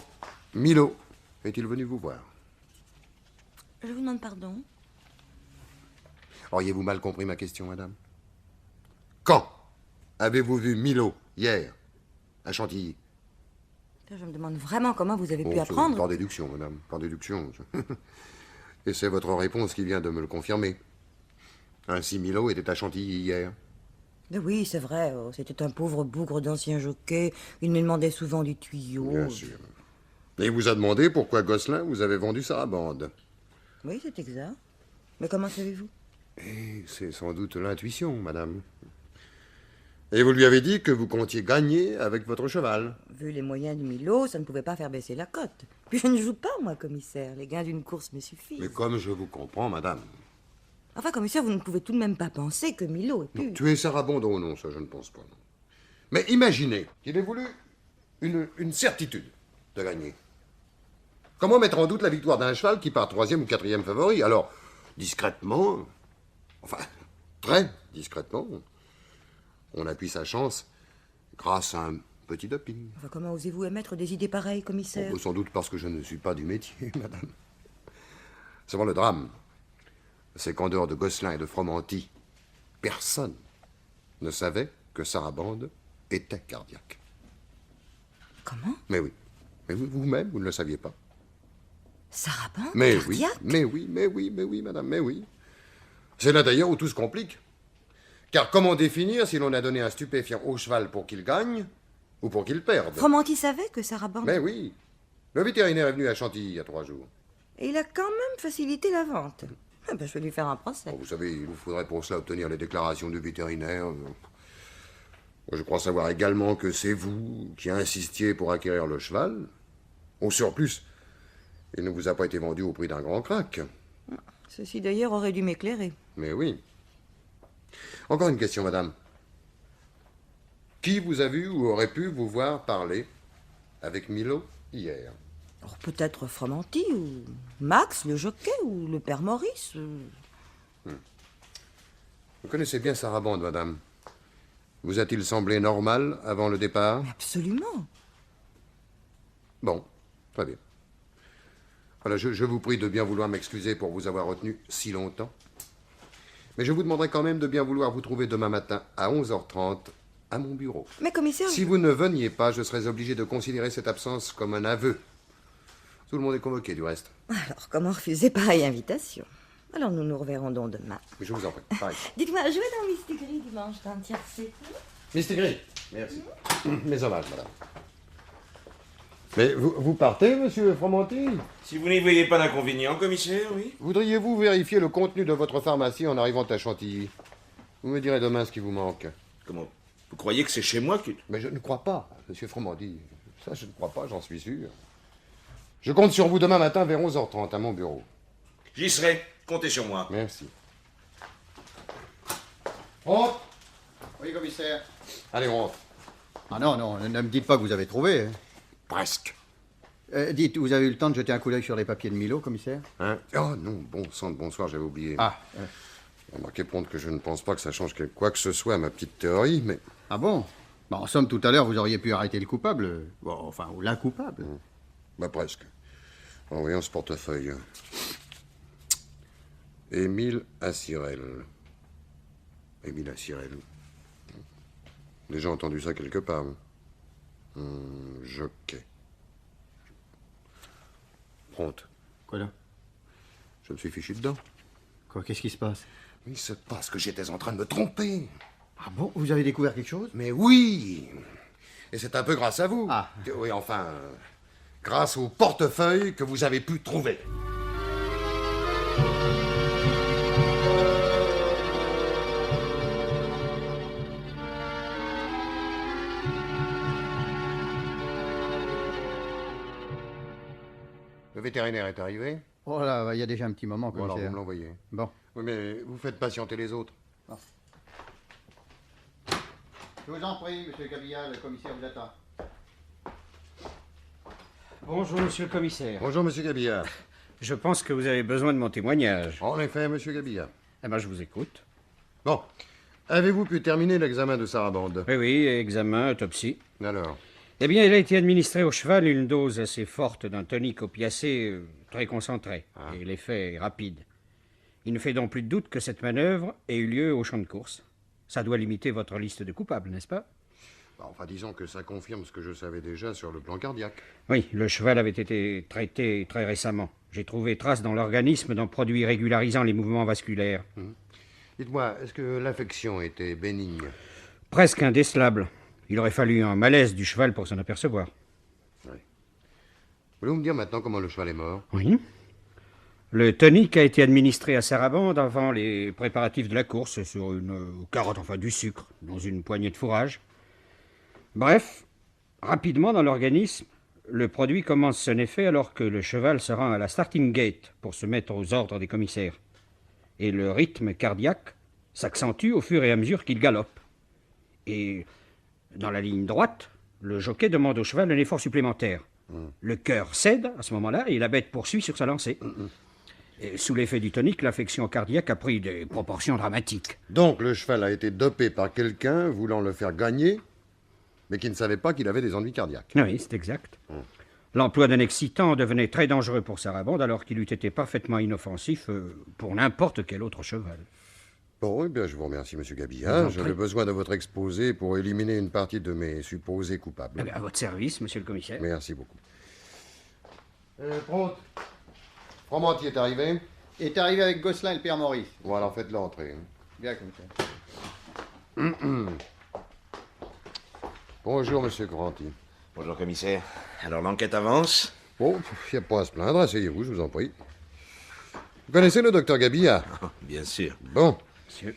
Milo est-il venu vous voir? Je vous demande pardon. Auriez-vous mal compris ma question, madame? Quand avez-vous vu Milo hier à Chantilly? Je me demande vraiment comment vous avez pu c'est apprendre. Par déduction, madame, par déduction. Et c'est votre réponse qui vient de me le confirmer. Ainsi, Milo était à Chantilly hier. Oui, c'est vrai. C'était un pauvre bougre d'ancien jockey. Il me demandait souvent du tuyau. Bien sûr. Et il vous a demandé pourquoi Gosselin vous avait vendu Sarabande. Oui, c'est exact. Mais comment savez-vous? Et c'est sans doute l'intuition, madame. Et vous lui avez dit que vous comptiez gagner avec votre cheval. Vu les moyens de Milo, ça ne pouvait pas faire baisser la cote. Puis je ne joue pas, moi, commissaire. Les gains d'une course me suffisent. Mais comme je vous comprends, madame. Enfin, commissaire, vous ne pouvez tout de même pas penser que Milo ait pu... Non, tuer Sarabande, oh non, ça je ne pense pas. Non. Mais imaginez qu'il ait voulu une certitude de gagner. Comment mettre en doute la victoire d'un cheval qui part 3e ou 4e favori? Alors, discrètement, enfin, très discrètement, on appuie sa chance grâce à un petit doping. Enfin, comment osez-vous émettre des idées pareilles, commissaire? Sans doute parce que je ne suis pas du métier, madame. Seulement le drame, c'est qu'en dehors de Gosselin et de Fromenty, personne ne savait que Sarabande était cardiaque. Comment? Mais oui. Mais vous-même, vous ne le saviez pas. Sarabande, Mais cardiaque? oui, mais oui, madame, mais oui. C'est là d'ailleurs où tout se complique. Car comment définir si l'on a donné un stupéfiant au cheval pour qu'il gagne ou pour qu'il perde? Fromenty savait que Sarabande... Mais oui. Le vétérinaire est venu à Chantilly il y a 3 jours. Et il a quand même facilité la vente. Ah ben, je vais lui faire un procès. Bon, vous savez, il vous faudrait pour cela obtenir les déclarations du vétérinaire. Je crois savoir également que c'est vous qui insistiez pour acquérir le cheval. Au surplus, il ne vous a pas été vendu au prix d'un grand crack. Ceci d'ailleurs aurait dû m'éclairer. Mais oui. Encore une question, madame. Qui vous a vu ou aurait pu vous voir parler avec Milo hier? Alors, peut-être Fromenty, ou Max, le jockey, ou le père Maurice. Vous connaissez bien Sarabande, madame. Vous a-t-il semblé normal avant le départ? Absolument. Bon, très bien. Voilà, je vous prie de bien vouloir m'excuser pour vous avoir retenu si longtemps. Mais je vous demanderai quand même de bien vouloir vous trouver demain matin à 11h30 à mon bureau. Mais commissaire... Si vous ne veniez pas, je serais obligé de considérer cette absence comme un aveu. Tout le monde est convoqué, du reste. Alors, comment refuser pareille invitation? Alors, nous nous reverrons donc demain. Mais je vous en prie, pareil. Dites-moi, jouez dans Mistigris dimanche d'un tiercé. Mistigris, merci. Mes hommages, madame. Mais vous partez, monsieur Fromenty? Si vous n'y voyez pas d'inconvénient, commissaire, oui. Voudriez-vous vérifier le contenu de votre pharmacie en arrivant à Chantilly? Vous me direz demain ce qui vous manque. Comment? Vous croyez que c'est chez moi que... Mais je ne crois pas, monsieur Fromenty. Ça, je ne crois pas, j'en suis sûr. Je compte sur vous demain matin vers 11h30 à mon bureau. J'y serai. Comptez sur moi. Merci. Rentre. Oui, commissaire. Allez, on rentre. Ah non, ne me dites pas que vous avez trouvé. Hein. Presque. Dites, vous avez eu le temps de jeter un coup d'œil sur les papiers de Milo, commissaire? Hein? Oh non, bon sang de bonsoir, j'avais oublié. Ah. Remarquez prompte que je ne pense pas que ça change quoi que ce soit à ma petite théorie, mais... Ah bon? Bah, en somme, tout à l'heure, vous auriez pu arrêter le coupable. Bon, enfin, ou l'incoupable. Bah presque. En voyant ce portefeuille. Émile Assirel. Émile Assirel. Déjà entendu ça quelque part. Jockey. Pronte. Quoi là? Je me suis fichu dedans. Quoi, qu'est-ce qui se passe? Il se passe que j'étais en train de me tromper. Ah bon? Vous avez découvert quelque chose? Mais oui! Et c'est un peu grâce à vous. Ah. Oui, enfin, grâce au portefeuille que vous avez pu trouver. Le vétérinaire est arrivé? Oh là, il y a déjà un petit moment, Bon, alors commissaire. vous me l'envoyez. Bon. Oui, mais vous faites patienter les autres. Je vous en prie, monsieur Gabillard, le commissaire vous attend. Bonjour, monsieur le commissaire. Bonjour, monsieur Gabillard. Je pense que vous avez besoin de mon témoignage. En effet, monsieur Gabillard. Eh ben, je vous écoute. Bon. Avez-vous pu terminer l'examen de Sarabande? Oui, oui, examen, autopsie. Alors? Eh bien, il a été administré au cheval une dose assez forte d'un tonique opiacé très concentré. Et l'effet est rapide. Il ne fait donc plus de doute que cette manœuvre ait eu lieu au champ de course. Ça doit limiter votre liste de coupables, n'est-ce pas? Enfin, disons que ça confirme ce que je savais déjà sur le plan cardiaque. Oui, le cheval avait été traité très récemment. J'ai trouvé trace dans l'organisme d'un produit régularisant les mouvements vasculaires. Dites-moi, est-ce que l'infection était bénigne? Presque indécelable. Il aurait fallu un malaise du cheval pour s'en apercevoir. Oui. Voulez-vous me dire maintenant comment le cheval est mort? Oui. Le tonique a été administré à Sarabande avant les préparatifs de la course sur une carotte, enfin du sucre, dans une poignée de fourrage. Bref, rapidement dans l'organisme, le produit commence son effet alors que le cheval se rend à la starting gate pour se mettre aux ordres des commissaires. Et le rythme cardiaque s'accentue au fur et à mesure qu'il galope. Et Dans la ligne droite, le jockey demande au cheval un effort supplémentaire. Le cœur cède à ce moment-là et la bête poursuit sur sa lancée. Et sous l'effet du tonique, l'affection cardiaque a pris des proportions dramatiques. Donc le cheval a été dopé par quelqu'un voulant le faire gagner, mais qui ne savait pas qu'il avait des ennuis cardiaques. Oui, c'est exact. L'emploi d'un excitant devenait très dangereux pour Sarabande alors qu'il eût été parfaitement inoffensif pour n'importe quel autre cheval. Bon, eh bien, je vous remercie, monsieur Gabilla. J'avais besoin de votre exposé pour éliminer une partie de mes supposés coupables. Eh bien, à votre service, monsieur le commissaire. Merci beaucoup. Prote, Fromanti est arrivé? Il est arrivé avec Gosselin et le père Maurice. Bon, alors faites-le entrer. Bien, commissaire. Bonjour, monsieur Coranti. Bonjour, commissaire. Alors, l'enquête avance? Bon, il n'y a pas à se plaindre, asseyez-vous, je vous en prie. Vous connaissez le docteur Gabilla? Bien sûr. Bon. Monsieur.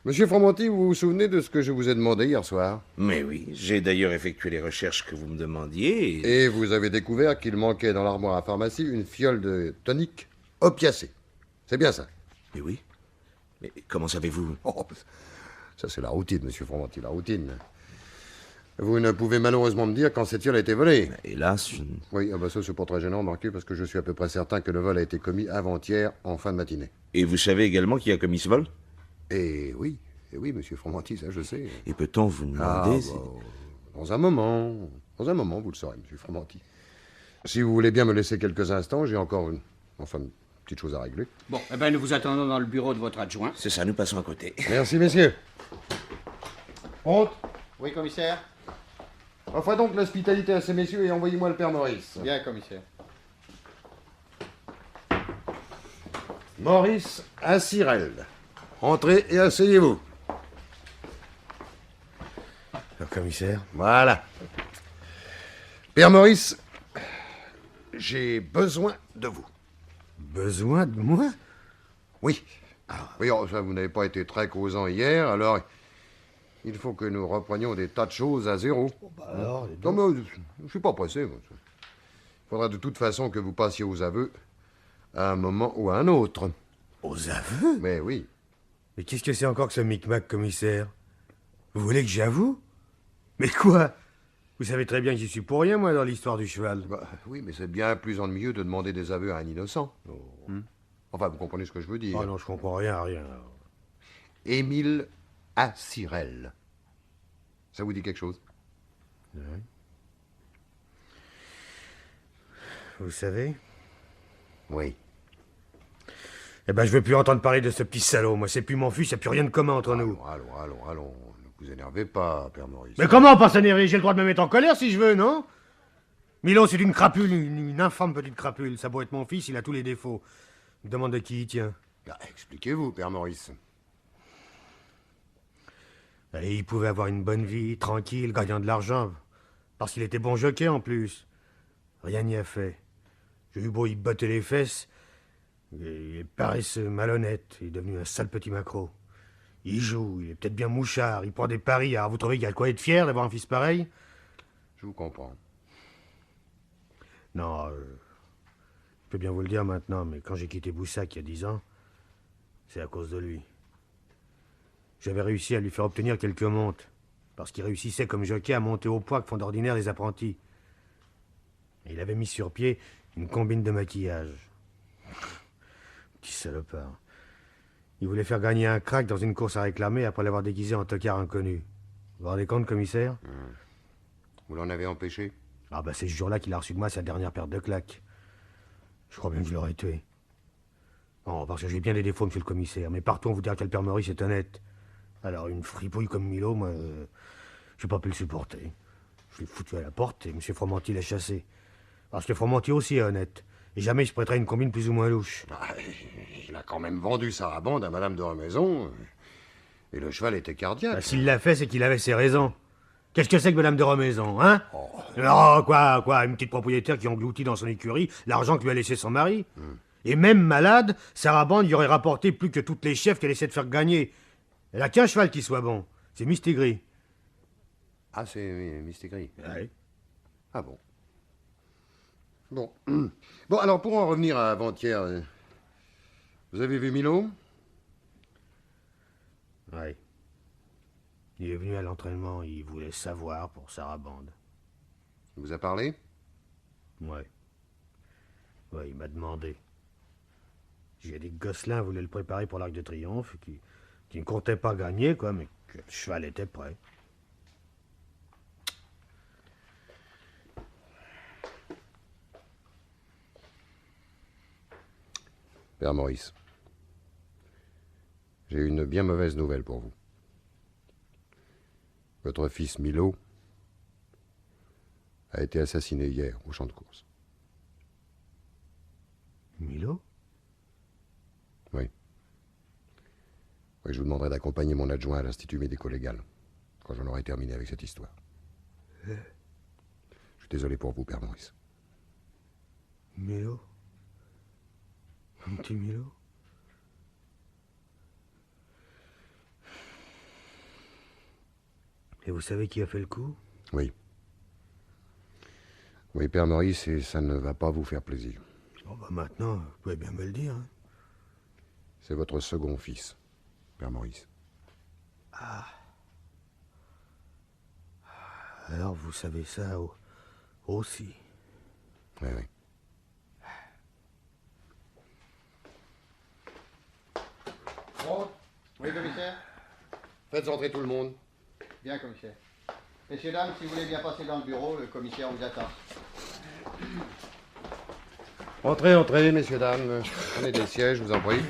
Monsieur Fromanti, vous vous souvenez de ce que je vous ai demandé hier soir? Mais oui, j'ai d'ailleurs effectué les recherches que vous me demandiez. Et vous avez découvert qu'il manquait dans l'armoire à pharmacie une fiole de tonique opiacée. C'est bien ça? Mais oui. Mais comment savez-vous? Oh, ça c'est la routine, monsieur Fromanti, la routine. Vous ne pouvez malheureusement me dire quand cette fiole a été volée. Hélas, je... Oui, ah bah ça c'est pas très gênant, remarquez, parce que je suis à peu près certain que le vol a été commis avant-hier, en fin de matinée. Et vous savez également qui a commis ce vol? Et oui, monsieur Fromanti, ça je sais. Et peut-on vous demander si... Dans un moment, vous le saurez, monsieur Fromanti. Si vous voulez bien me laisser quelques instants, j'ai encore une petite chose à régler. Bon, eh bien, nous vous attendons dans le bureau de votre adjoint. C'est ça, nous passons à côté. Merci, messieurs. Honte. Oui, commissaire. Offrez donc l'hospitalité à ces messieurs et envoyez-moi le père Maurice. Bien, commissaire. Maurice à Cyrel. Entrez et asseyez-vous. Le commissaire. Voilà. Père Maurice, j'ai besoin de vous. Besoin de moi? Oui. Oui, oh, ça, vous n'avez pas été très causant hier, alors il faut que nous reprenions des tas de choses à zéro. Alors, Non, mais je suis pas pressé. Moi. Il faudra de toute façon que vous passiez aux aveux à un moment ou à un autre. aux aveux? Mais oui. Mais qu'est-ce que c'est encore que ce micmac, commissaire? Vous voulez que j'avoue? Mais quoi? Vous savez très bien que j'y suis pour rien, moi, dans l'histoire du cheval. Bah, oui, mais c'est bien plus ennuyeux de demander des aveux à un innocent. Enfin, vous comprenez ce que je veux dire. Oh non, je comprends rien à rien. Émile Assirel. Ça vous dit quelque chose? Oui. Vous savez? Oui. Eh ben, je veux plus entendre parler de ce petit salaud. Moi, c'est plus mon fils, il n'y a plus rien de commun entre nous. Allons. Ne vous énervez pas, Père Maurice. Mais comment pas s'énerver? J'ai le droit de me mettre en colère si je veux, non? Milo, c'est une crapule, une infâme petite crapule. Ça doit être mon fils, il a tous les défauts. Il me demande de qui il tient. Bah, expliquez-vous, Père Maurice. Et il pouvait avoir une bonne vie, tranquille, gagnant de l'argent. Parce qu'il était bon jockey en plus. Rien n'y a fait. J'ai eu beau y botter les fesses. Il est paresseux, malhonnête. Il est devenu un sale petit macro. Il joue, il est peut-être bien mouchard, il prend des paris. Alors vous trouvez qu'il y a de quoi être fier d'avoir un fils pareil? Je vous comprends. Non, je peux bien vous le dire maintenant, mais quand j'ai quitté Boussac il y a 10 ans, c'est à cause de lui. J'avais réussi à lui faire obtenir quelques montes, parce qu'il réussissait comme jockey à monter au poids que font d'ordinaire les apprentis. Et il avait mis sur pied une combine de maquillage. Petit salopard. Il voulait faire gagner un crack dans une course à réclamer après l'avoir déguisé en tocard inconnu. Vous vous rendez compte, commissaire? Vous l'en avez empêché? Ah bah c'est ce jour-là qu'il a reçu de moi sa dernière paire de claques. Je crois bien que je l'aurais tué. Non, parce que j'ai bien des défauts, monsieur le commissaire, mais partout on vous dira que le père Maurice est honnête. Alors une fripouille comme Milo, moi, j'ai pas pu le supporter. Je l'ai foutu à la porte et monsieur Fromanti l'a chassé. Parce que Fromanti aussi est honnête. Et jamais il se prêterait une combine plus ou moins louche. Bah, il a quand même vendu Sarabande à Madame de Remaison. Et le cheval était cardiaque. Bah, s'il l'a fait, c'est qu'il avait ses raisons. Qu'est-ce que c'est que Madame de Remaison, hein? Non, quoi, une petite propriétaire qui engloutit dans son écurie l'argent que lui a laissé son mari. Et même malade, Sarabande y aurait rapporté plus que toutes les chefs qu'elle essaie de faire gagner. Elle a qu'un cheval qui soit bon, c'est Mistigris. Ah, c'est Mistigris. Oui. Ah bon. Bon. Bon, alors pour en revenir à avant-hier, vous avez vu Milo? Oui. Il est venu à l'entraînement, il voulait savoir pour Sarabande. Il vous a parlé? Ouais. Ouais, il m'a demandé. J'ai dit que Gosselin voulait le préparer pour l'Arc de Triomphe, qu'il ne comptait pas gagner, quoi, mais que le cheval était prêt. Père Maurice, j'ai une bien mauvaise nouvelle pour vous. Votre fils Milo a été assassiné hier au champ de course. Milo? Oui. Oui, je vous demanderai d'accompagner mon adjoint à l'Institut médico-légal quand j'en aurai terminé avec cette histoire. Je suis désolé pour vous, Père Maurice. Milo? Mon petit Milo? Et vous savez qui a fait le coup? Oui. Oui, Père Maurice, et ça ne va pas vous faire plaisir. Bon, bah maintenant, vous pouvez bien me le dire. Hein. C'est votre second fils, Père Maurice. Ah. Alors vous savez ça aussi. Oui, oui. Bon. Oui, commissaire? Faites entrer tout le monde. Bien, commissaire. Messieurs, dames, si vous voulez bien passer dans le bureau, le commissaire vous attend. Entrez, entrez, messieurs, dames. Prenez des sièges, je vous en prie.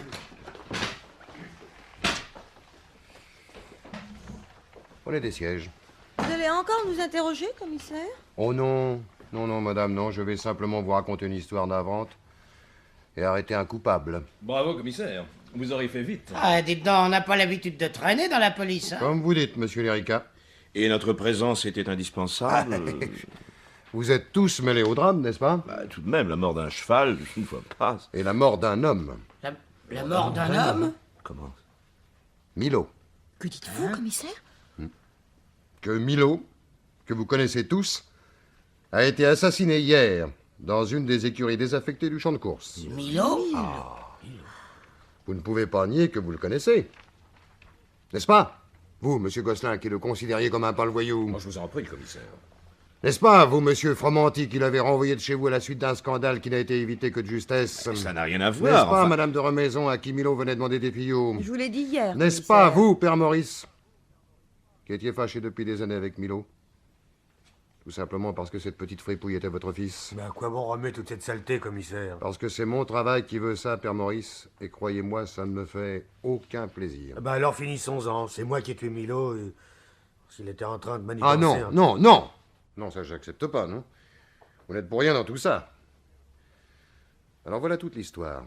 Prenez des sièges. Vous allez encore nous interroger, commissaire? Oh non, non, non, madame, non. Je vais simplement vous raconter une histoire navrante et arrêter un coupable. Bravo, commissaire. Vous aurez fait vite. Ah, dites donc, on n'a pas l'habitude de traîner dans la police, hein? Comme vous dites, monsieur Lérica. Et notre présence était indispensable. Vous êtes tous mêlés au drame, n'est-ce pas? Bah, tout de même, la mort d'un cheval, je ne vois pas. Et la mort d'un homme. La mort d'un homme? Comment? Milo. Que dites-vous, commissaire? Que Milo, que vous connaissez tous, a été assassiné hier dans une des écuries désaffectées du champ de course. Milo? Vous ne pouvez pas nier que vous le connaissez. N'est-ce pas? Vous, monsieur Gosselin, qui le considériez comme un pâle voyou. Moi, je vous en prie, commissaire. N'est-ce pas, vous, monsieur Fromenty, qui l'avez renvoyé de chez vous à la suite d'un scandale qui n'a été évité que de justesse? Ça n'a rien à N'est-ce voir. pas, enfin. madame de Remaison, à qui Milo venait demander des tuyaux? Je vous l'ai dit hier. N'est-ce commissaire. pas, vous, Père Maurice, qui étiez fâché depuis des années avec Milo? Tout simplement parce que cette petite fripouille était votre fils. Mais à quoi bon remettre toute cette saleté, commissaire? Parce que c'est mon travail qui veut ça, Père Maurice, et croyez-moi, ça ne me fait aucun plaisir. Ah bah alors finissons-en. C'est moi qui ai tué Milo. S'il était en train de manigancer... Ah non, non, non! Non, ça j'accepte pas, non? Vous n'êtes pour rien dans tout ça. Alors voilà toute l'histoire.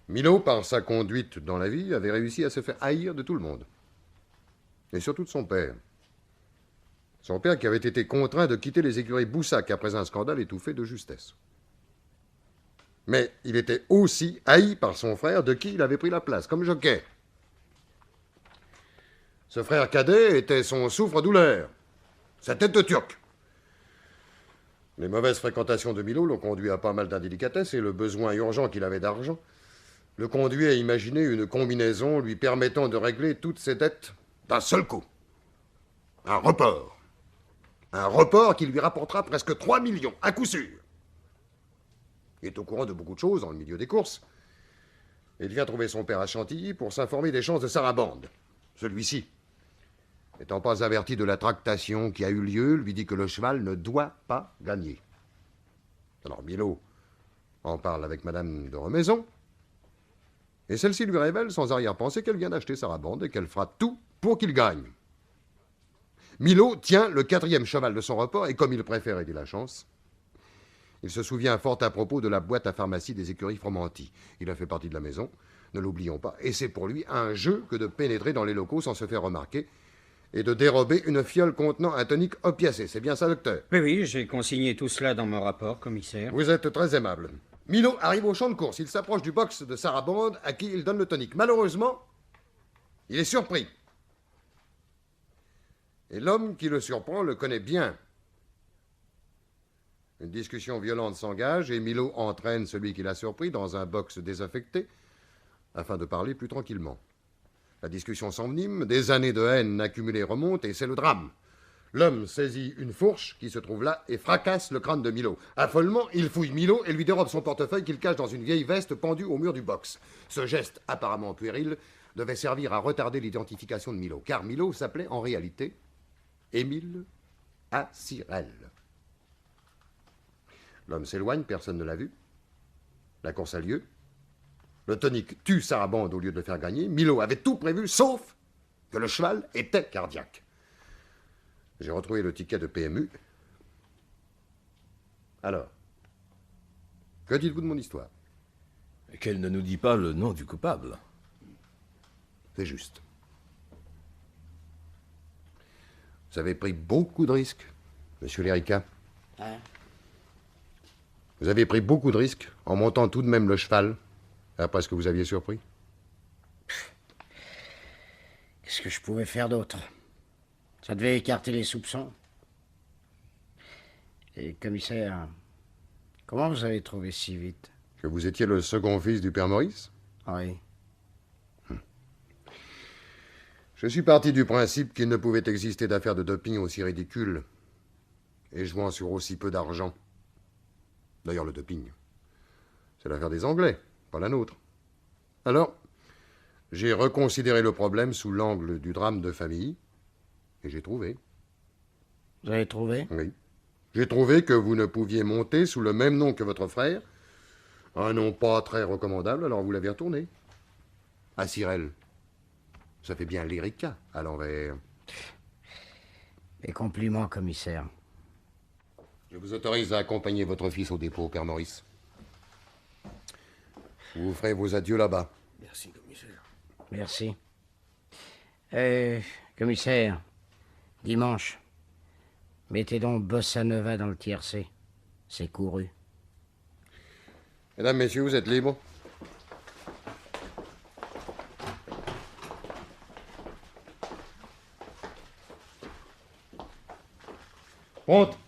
Milo, par sa conduite dans la vie, avait réussi à se faire haïr de tout le monde. Et surtout de son père. Son père qui avait été contraint de quitter les écuries Boussac après un scandale étouffé de justesse. Mais il était aussi haï par son frère de qui il avait pris la place, comme jockey. Ce frère cadet était son souffre-douleur, sa tête de turc. Les mauvaises fréquentations de Milo l'ont conduit à pas mal d'indélicatesse et le besoin urgent qu'il avait d'argent le conduit à imaginer une combinaison lui permettant de régler toutes ses dettes d'un seul coup. Un report. Un report qui lui rapportera presque 3 millions, à coup sûr. Il est au courant de beaucoup de choses dans le milieu des courses. Il vient trouver son père à Chantilly pour s'informer des chances de Sarabande. Celui-ci, n'étant pas averti de la tractation qui a eu lieu, lui dit que le cheval ne doit pas gagner. Alors Milo en parle avec Madame de Remaison, et celle-ci lui révèle sans arrière-pensée qu'elle vient d'acheter Sarabande et qu'elle fera tout pour qu'il gagne. Milo tient le 4e cheval de son report, et comme il préfère aider la chance, il se souvient fort à propos de la boîte à pharmacie des écuries Fromenty. Il a fait partie de la maison, ne l'oublions pas, et c'est pour lui un jeu que de pénétrer dans les locaux sans se faire remarquer et de dérober une fiole contenant un tonique opiacé. C'est bien ça, docteur? Oui, oui, j'ai consigné tout cela dans mon rapport, commissaire. Vous êtes très aimable. Milo arrive au champ de course. Il s'approche du box de Sarabande à qui il donne le tonique. Malheureusement, il est surpris. Et l'homme qui le surprend le connaît bien. Une discussion violente s'engage et Milo entraîne celui qui l'a surpris dans un box désaffecté afin de parler plus tranquillement. La discussion s'envenime, des années de haine accumulée remontent et c'est le drame. L'homme saisit une fourche qui se trouve là et fracasse le crâne de Milo. Affolement, il fouille Milo et lui dérobe son portefeuille qu'il cache dans une vieille veste pendue au mur du box. Ce geste, apparemment puéril, devait servir à retarder l'identification de Milo, car Milo s'appelait en réalité Émile Assirel. L'homme s'éloigne, personne ne l'a vu. La course a lieu. Le tonique tue Sarabande au lieu de le faire gagner. Milo avait tout prévu, sauf que le cheval était cardiaque. J'ai retrouvé le ticket de PMU. Alors, que dites-vous de mon histoire? Qu'elle ne nous dit pas le nom du coupable. C'est juste. Vous avez pris beaucoup de risques, monsieur Lérica. Hein? Vous avez pris beaucoup de risques en montant tout de même le cheval, après ce que vous aviez surpris. Qu'est-ce que je pouvais faire d'autre? Ça devait écarter les soupçons. Et commissaire, comment vous avez trouvé si vite? Que vous étiez le second fils du père Maurice? Oui. Je suis parti du principe qu'il ne pouvait exister d'affaires de doping aussi ridicules et jouant sur aussi peu d'argent. D'ailleurs, le doping, c'est l'affaire des Anglais, pas la nôtre. Alors, j'ai reconsidéré le problème sous l'angle du drame de famille et j'ai trouvé. Vous avez trouvé? Oui. J'ai trouvé que vous ne pouviez monter sous le même nom que votre frère. Un nom pas très recommandable, alors vous l'avez retourné. Assirel. Ça fait bien l'Erika à l'envers. Mes compliments, commissaire. Je vous autorise à accompagner votre fils au dépôt, père Maurice. Vous ferez vos adieux là-bas. Merci, commissaire. Merci. Commissaire, dimanche, mettez donc Bossa Nova dans le tiercé. C'est couru. Mesdames, messieurs, vous êtes libres? Pronte?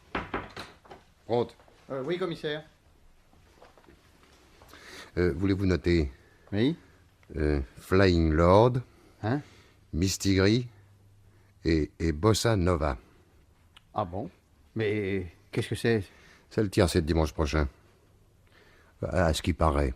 Pronte. Oui, commissaire. Voulez-vous noter Oui. Flying Lord, Hein? Mistigri et Bossa Nova. Ah bon? Mais qu'est-ce que c'est? C'est le tiercé de dimanche prochain. À ce qui paraît.